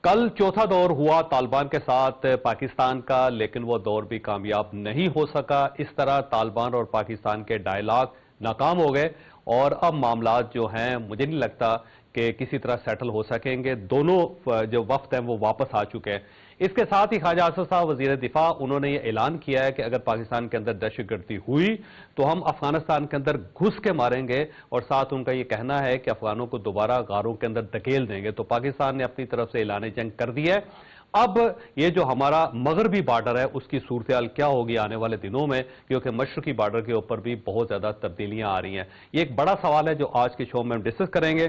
کل چوتھا دور ہوا طالبان کے ساتھ پاکستان کا، لیکن وہ دور بھی کامیاب نہیں ہو سکا۔ اس طرح طالبان اور پاکستان کے ڈائیلاگ ناکام ہو گئے اور اب معاملات جو ہیں مجھے نہیں لگتا کہ کسی طرح سیٹل ہو سکیں گے۔ دونوں جو وفد ہیں وہ واپس آ چکے ہیں۔ اس کے ساتھ ہی خواجہ اسد صاحب وزیر دفاع انہوں نے یہ اعلان کیا ہے کہ اگر پاکستان کے اندر دہشت گردی ہوئی تو ہم افغانستان کے اندر گھس کے ماریں گے، اور ساتھ ان کا یہ کہنا ہے کہ افغانوں کو دوبارہ غاروں کے اندر دھکیل دیں گے۔ تو پاکستان نے اپنی طرف سے اعلان جنگ کر دیا ہے۔ اب یہ جو ہمارا مغربی بارڈر ہے اس کی صورتحال کیا ہوگی آنے والے دنوں میں، کیونکہ مشرقی بارڈر کے اوپر بھی بہت زیادہ تبدیلیاں آ رہی ہیں۔ یہ ایک بڑا سوال ہے جو آج کے شو میں ہم ڈسکس کریں گے،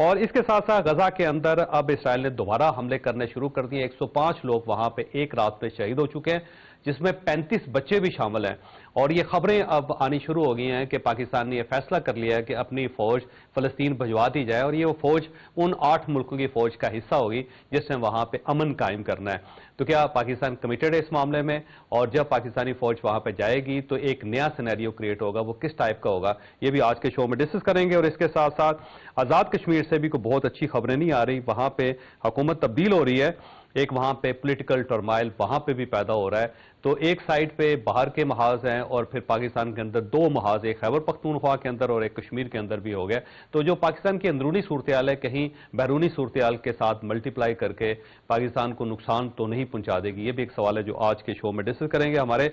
اور اس کے ساتھ ساتھ غزہ کے اندر اب اسرائیل نے دوبارہ حملے کرنے شروع کر دیے۔ 105 لوگ وہاں پہ ایک رات میں شہید ہو چکے ہیں، جس میں 35 بچے بھی شامل ہیں، اور یہ خبریں اب آنی شروع ہو گئی ہیں کہ پاکستان نے یہ فیصلہ کر لیا ہے کہ اپنی فوج فلسطین بھجوا دی جائے، اور یہ وہ فوج ان 8 ملکوں کی فوج کا حصہ ہوگی جس نے وہاں پہ امن قائم کرنا ہے۔ تو کیا پاکستان کمیٹڈ ہے اس معاملے میں؟ اور جب پاکستانی فوج وہاں پہ جائے گی تو ایک نیا سینیریو کریٹ ہوگا، وہ کس ٹائپ کا ہوگا، یہ بھی آج کے شو میں ڈسکس کریں گے۔ اور اس کے ساتھ ساتھ آزاد کشمیر سے بھی کوئی بہت اچھی خبریں نہیں آ رہی، وہاں پہ حکومت تبدیل ہو رہی ہے، ایک وہاں پہ پولیٹیکل ٹرمائل وہاں پہ بھی پیدا ہو رہا ہے۔ تو ایک سائڈ پہ باہر کے محاذ ہیں اور پھر پاکستان کے اندر 2 محاذ، ایک خیبر پختونخوا کے اندر اور ایک کشمیر کے اندر بھی ہو گیا۔ تو جو پاکستان کی اندرونی صورتحال ہے کہیں بیرونی صورتحال کے ساتھ ملٹیپلائی کر کے پاکستان کو نقصان تو نہیں پہنچا دے گی، یہ بھی ایک سوال ہے جو آج کے شو میں ڈسکس کریں گے۔ ہمارے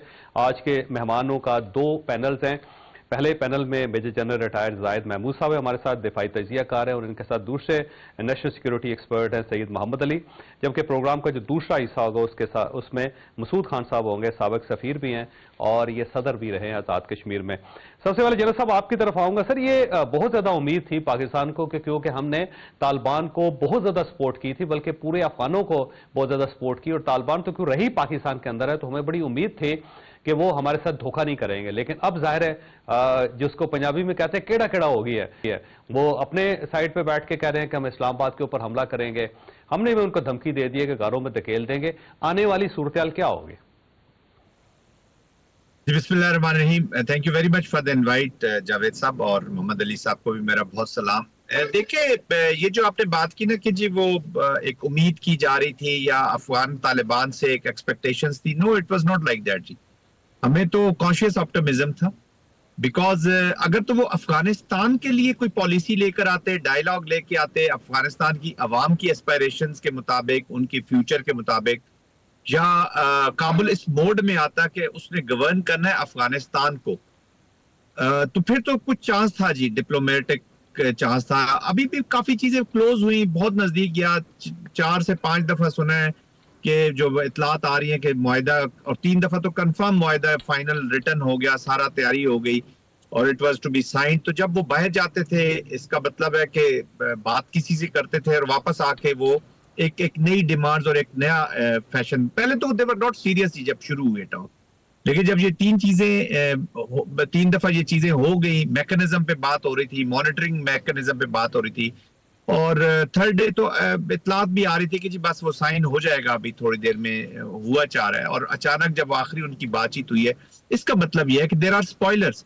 آج کے مہمانوں کا 2 پینلز ہیں۔ پہلے پینل میں میجر جنرل ریٹائرڈ زاہد محمود صاحب ہمارے ساتھ دفاعی تجزیہ کار ہیں، اور ان کے ساتھ دوسرے نیشنل سیکیورٹی ایکسپرٹ ہیں سید محمد علی، جبکہ پروگرام کا جو دوسرا حصہ ہوگا اس میں مسعود خان صاحب ہوں گے، سابق سفیر بھی ہیں اور یہ صدر بھی رہے ہیں آزاد کشمیر میں۔ سب سے پہلے جنرل صاحب آپ کی طرف آؤں گا۔ سر، یہ بہت زیادہ امید تھی پاکستان کو کہ کیونکہ ہم نے طالبان کو بہت زیادہ سپورٹ کی تھی، بلکہ پورے افغانوں کو بہت زیادہ سپورٹ کی، اور طالبان تو کیوں رہی پاکستان کے اندر ہے، تو ہمیں بڑی امید تھی کہ وہ ہمارے ساتھ دھوکہ نہیں کریں گے۔ لیکن اب ظاہر ہے جس کو پنجابی میں کہتے ہیں کیڑا کیڑا ہو گیا ہے، وہ اپنے سائڈ پہ بیٹھ کے کہہ رہے ہیں کہ ہم اسلام آباد کے اوپر حملہ کریں گے، ہم نے بھی ان کو دھمکی دے دی ہے کہ غاروں میں دھکیل دیں گے۔ آنے والی صورتحال کیا ہوگی؟ بسم اللہ الرحمن الرحیم۔ Thank you very much for the invite Javed صاحب، اور محمد علی صاحب کو بھی میرا بہت سلام۔ دیکھیں، یہ جو آپ نے بات کی نا کہ جی وہ ایک امید کی جا رہی تھی یا افغان طالبان سے ایک ایکسپیکٹیشنز تھی، no it was not like that جی۔ ہمیں تو کانشیس آپٹمزم تھا، بیکاز اگر تو وہ افغانستان کے لیے کوئی پالیسی لے کر آتے، ڈائیلاگ لے کے آتے افغانستان کی عوام کی اسپائریشنز کے مطابق، ان کی فیوچر کے مطابق، یا کابل اس موڈ میں آتا کہ اس نے گورن کرنا ہے افغانستان کو، تو پھر تو کچھ چانس تھا جی، ڈپلومیٹک چانس تھا۔ ابھی بھی کافی چیزیں کلوز ہوئی، بہت نزدیک گیا، 4 سے 5 دفعہ سنا ہے کہ جو اطلاعات آ رہی ہیں کہ معاہدہ، اور 3 دفعہ تو کنفرم معاہدہ فائنل ریٹن ہو گیا، سارا تیاری ہو گئی اور it was to be signed. تو جب وہ باہر جاتے تھے اس کا مطلب ہے کہ بات کسی سے کرتے تھے اور واپس آ کے وہ ایک نئی ڈیمانڈز اور ایک نیا فیشن، پہلے تو they were not serious جب شروع ہوئے ٹاک، لیکن جب یہ 3 دفعہ یہ چیزیں ہو گئی، میکنزم پہ بات ہو رہی تھی، مانیٹرنگ میکنزم پہ بات ہو رہی تھی، اور 3rd ڈے تو اطلاعات بھی آ رہی تھی کہ جی بس وہ سائن ہو جائے گا ابھی تھوڑی دیر میں، ہوا چاہ رہا ہے، اور اچانک جب آخری ان کی بات چیت ہوئی ہے، اس کا مطلب یہ ہے کہ دیر آر اسپوائلرز۔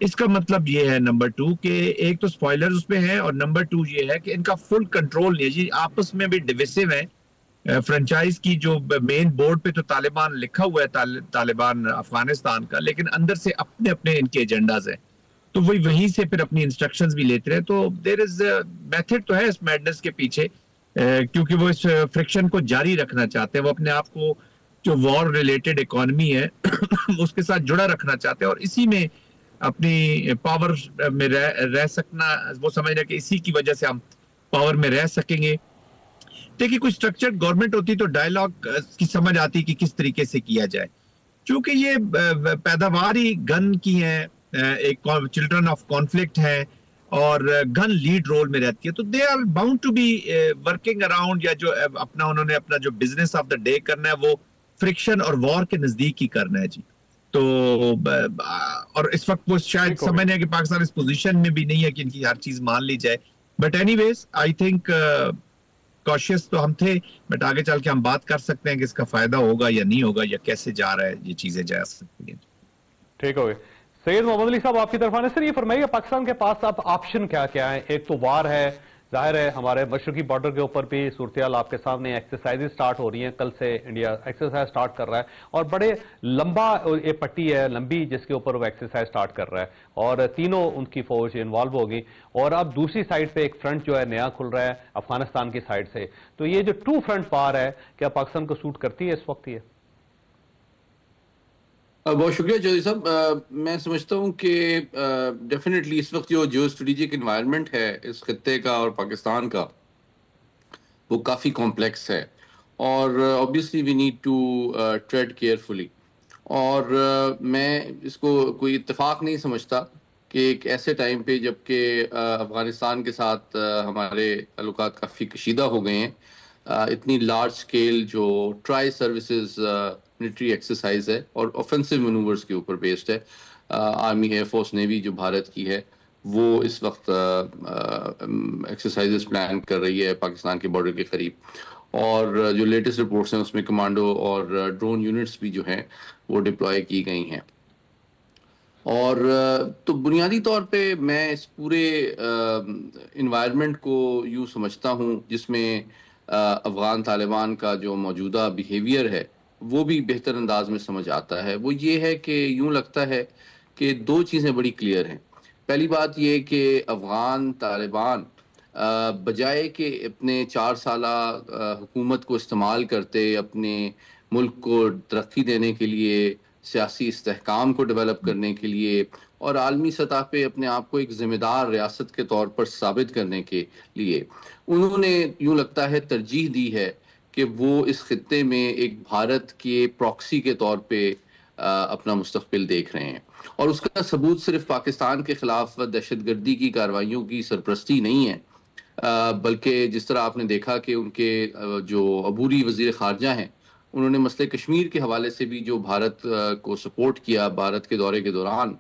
اس کا مطلب یہ ہے نمبر 2 کہ ایک تو اسپوائلرز اس میں ہیں، اور نمبر 2 یہ ہے کہ ان کا فل کنٹرول نہیں ہے جی، آپس میں بھی ڈویسو ہیں۔ فرنچائز کی جو مین بورڈ پہ تو طالبان لکھا ہوا ہے، طالبان افغانستان کا، لیکن اندر سے اپنے اپنے ان کے ایجنڈاز ہیں، تو وہیں سے پھر اپنی انسٹرکشنز بھی لیتے رہے۔ تو دیر از میتھڈ تو ہے اس میڈنس کے پیچھے، کیونکہ وہ اس فرکشن کو جاری رکھنا چاہتے ہیں، وہ اپنے آپ کو جو وار ریلیٹڈ اکانومی ہے اس کے ساتھ جڑا رکھنا چاہتے ہیں، اور اسی میں اپنی پاور میں رہ سکنا، وہ سمجھ رہے کہ اسی کی وجہ سے ہم پاور میں رہ سکیں گے۔ دیکھیں کوئی سٹرکچرڈ گورنمنٹ ہوتی تو ڈائیلاگ کی سمجھ آتی کہ کس طریقے سے کیا جائے، چونکہ یہ پیداوار ہی گن کی ہے، ایک چلڈرن آف کانفلکٹ ہے، اور گن لیڈ رول میں رہتی ہے، تو they are bound to be working around, یا جو انہوں نے اپنا جو بزنس آف دا ڈے کرنا ہے وہ فرکشن اور وار کے نزدیک ہی کرنا ہے جی۔ تو اور اس وقت وہ شاید سمجھنے ہے کہ پاکستان اس پوزیشن میں بھی نہیں ہے کہ ان کی ہر چیز مان لی جائے، but anyways I think کوشش تو ہم تھے، بٹ آگے چل کے ہم بات کر سکتے ہیں کہ اس کا فائدہ ہوگا یا نہیں ہوگا، یا کیسے جا رہا ہے یہ چیزیں جا سکتی ہیں۔ ٹھیک ہو گئے۔ سید محمد علی صاحب آپ کی طرف آنے، سر یہ فرمائیے پاکستان کے پاس اب آپشن کیا کیا ہے؟ ایک تو وار ہے، ظاہر ہے ہمارے مشرقی بارڈر کے اوپر بھی صورتحال آپ کے سامنے ایکسرسائز سٹارٹ ہو رہی ہیں. کل سے انڈیا ایکسرسائز سٹارٹ کر رہا ہے اور بڑے لمبا یہ پٹی ہے لمبی جس کے اوپر وہ ایکسرسائز سٹارٹ کر رہا ہے اور تینوں ان کی فوج انوالو ہوگی. اور اب دوسری سائڈ پہ ایک فرنٹ جو ہے نیا کھل رہا ہے افغانستان کی سائڈ سے. تو یہ جو 2 فرنٹ پار ہے کیا پاکستان کو سوٹ کرتی ہے اس وقت؟ یہ بہت شکریہ چودھری صاحب. میں سمجھتا ہوں کہ ڈیفینیٹلی اس وقت جو اسٹریٹجک انوائرمنٹ ہے اس خطے کا اور پاکستان کا وہ کافی کمپلیکس ہے اور obviously we need to tread carefully. اور میں اس کو کوئی اتفاق نہیں سمجھتا کہ ایک ایسے ٹائم پہ جب کہ افغانستان کے ساتھ ہمارے تعلقات کافی کشیدہ ہو گئے ہیں، اتنی لارج سکیل جو ٹرائی سروسز ملٹری ایکسرسائز ہے اور آفینسو مینوورز کے اوپر بیسڈ ہے. آرمی، ایئر فورس، نیوی جو بھارت کی ہے وہ اس وقت ایکسرسائزز پلان کر رہی ہے پاکستان کے بارڈر کے قریب، اور جو لیٹسٹ رپورٹس ہیں اس میں کمانڈو اور ڈرون یونٹس بھی جو ہیں وہ ڈپلوائے کی گئی ہیں. اور تو بنیادی طور پہ میں اس پورے انوائرمنٹ کو یوں سمجھتا ہوں جس میں افغان طالبان کا جو موجودہ بیہیویئر ہے وہ بھی بہتر انداز میں سمجھ آتا ہے. وہ یہ ہے کہ یوں لگتا ہے کہ 2 چیزیں بڑی کلیئر ہیں. پہلی بات یہ کہ افغان طالبان بجائے کہ اپنے 4 سالہ حکومت کو استعمال کرتے اپنے ملک کو ترقی دینے کے لیے، سیاسی استحکام کو ڈیولپ کرنے کے لیے اور عالمی سطح پہ اپنے آپ کو ایک ذمہ دار ریاست کے طور پر ثابت کرنے کے لیے، انہوں نے یوں لگتا ہے ترجیح دی ہے کہ وہ اس خطے میں ایک بھارت کے پراکسی کے طور پہ اپنا مستقبل دیکھ رہے ہیں. اور اس کا ثبوت صرف پاکستان کے خلاف دہشت گردی کی کارروائیوں کی سرپرستی نہیں ہے، بلکہ جس طرح آپ نے دیکھا کہ ان کے جو عبوری وزیر خارجہ ہیں انہوں نے مسئلہ کشمیر کے حوالے سے بھی جو بھارت کو سپورٹ کیا بھارت کے دورے کے دوران،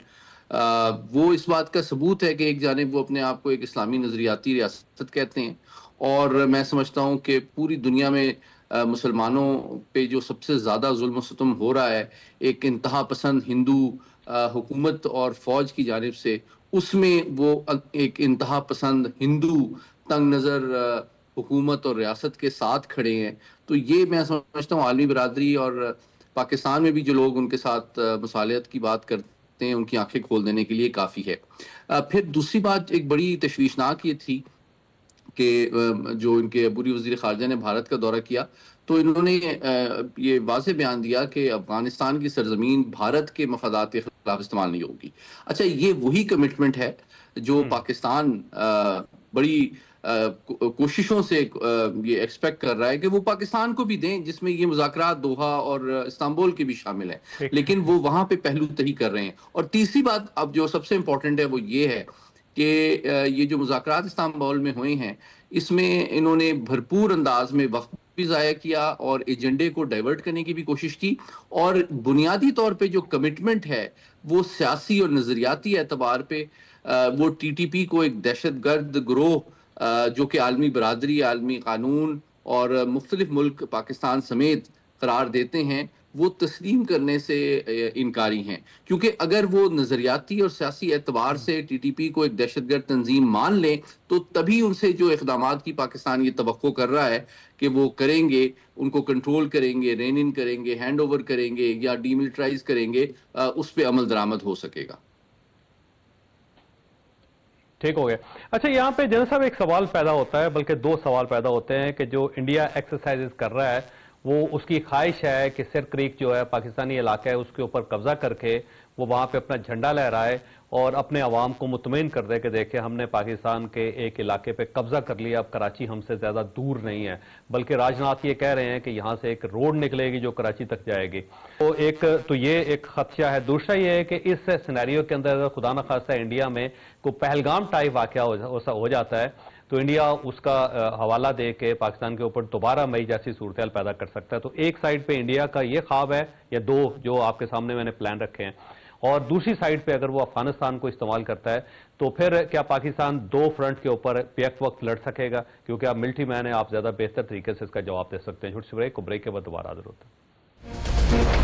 وہ اس بات کا ثبوت ہے کہ ایک جانب وہ اپنے آپ کو ایک اسلامی نظریاتی ریاست کہتے ہیں، اور میں سمجھتا ہوں کہ پوری دنیا میں مسلمانوں پہ جو سب سے زیادہ ظلم و ستم ہو رہا ہے ایک انتہا پسند ہندو حکومت اور فوج کی جانب سے، اس میں وہ ایک انتہا پسند ہندو تنگ نظر حکومت اور ریاست کے ساتھ کھڑے ہیں. تو یہ میں سمجھتا ہوں عالمی برادری اور پاکستان میں بھی جو لوگ ان کے ساتھ مصالحت کی بات کرتے ہیں ان کی آنکھیں کھول دینے کے لیے کافی ہے. پھر دوسری بات ایک بڑی تشویشناک یہ تھی کہ جو ان کے عبوری وزیر خارجہ نے بھارت کا دورہ کیا تو انہوں نے یہ واضح بیان دیا کہ افغانستان کی سرزمین بھارت کے مفادات کے خلاف استعمال نہیں ہوگی. اچھا، یہ وہی کمٹمنٹ ہے جو پاکستان بڑی کوششوں سے یہ ایکسپیکٹ کر رہا ہے کہ وہ پاکستان کو بھی دیں، جس میں یہ مذاکرات دوحہ اور استنبول کے بھی شامل ہیں، لیکن وہ وہاں پہ پہلو تہی کر رہے ہیں. اور تیسری بات اب جو سب سے امپورٹنٹ ہے وہ یہ ہے کہ یہ جو مذاکرات استنبول میں ہوئے ہیں اس میں انہوں نے بھرپور انداز میں وقت بھی ضائع کیا اور ایجنڈے کو ڈائیورٹ کرنے کی بھی کوشش کی، اور بنیادی طور پہ جو کمٹمنٹ ہے وہ سیاسی اور نظریاتی اعتبار پہ وہ ٹی ٹی پی کو ایک دہشت گرد گروہ جو کہ عالمی برادری، عالمی قانون اور مختلف ملک پاکستان سمیت قرار دیتے ہیں، وہ تسلیم کرنے سے انکاری ہیں. کیونکہ اگر وہ نظریاتی اور سیاسی اعتبار سے ٹی ٹی پی کو ایک دہشت گرد تنظیم مان لیں تو تبھی ان سے جو اقدامات کی پاکستان یہ توقع کر رہا ہے کہ وہ کریں گے، ان کو کنٹرول کریں گے، رین ان کریں گے، ہینڈ اوور کریں گے یا ڈی ملٹرائز کریں گے، اس پہ عمل درآمد ہو سکے گا. ٹھیک ہو گیا. اچھا، یہاں پہ جنرل صاحب ایک سوال پیدا ہوتا ہے، بلکہ 2 سوال پیدا ہوتے ہیں کہ جو انڈیا ایکسرسائز کر رہا ہے وہ اس کی خواہش ہے کہ سر کریک جو ہے پاکستانی علاقہ ہے اس کے اوپر قبضہ کر کے وہ وہاں پہ اپنا جھنڈا لہرائے اور اپنے عوام کو مطمئن کر دے کہ دیکھیں ہم نے پاکستان کے ایک علاقے پہ قبضہ کر لیا، اب کراچی ہم سے زیادہ دور نہیں ہے. بلکہ راج ناتھ یہ کہہ رہے ہیں کہ یہاں سے ایک روڈ نکلے گی جو کراچی تک جائے گی. تو یہ ایک خدشہ ہے. دوسرا یہ ہے کہ اس سینیریو کے اندر خدا نخواستہ انڈیا میں کوئی پہلگام ٹائپ واقعہ ہو جاتا ہے تو انڈیا اس کا حوالہ دے کے پاکستان کے اوپر دوبارہ مئی جیسی صورتحال پیدا کر سکتا ہے. تو ایک سائڈ پہ انڈیا کا یہ خواب ہے یا 2 جو آپ کے سامنے میں نے پلان رکھے ہیں، اور دوسری سائڈ پہ اگر وہ افغانستان کو استعمال کرتا ہے تو پھر کیا پاکستان 2 فرنٹ کے اوپر بیک وقت لڑ سکے گا؟ کیونکہ آپ ملٹری مین ہیں، آپ زیادہ بہتر طریقے سے اس کا جواب دے سکتے ہیں. چھوٹی سی بریک کے بعد دوبارہ حاضر ہوتے ہیں.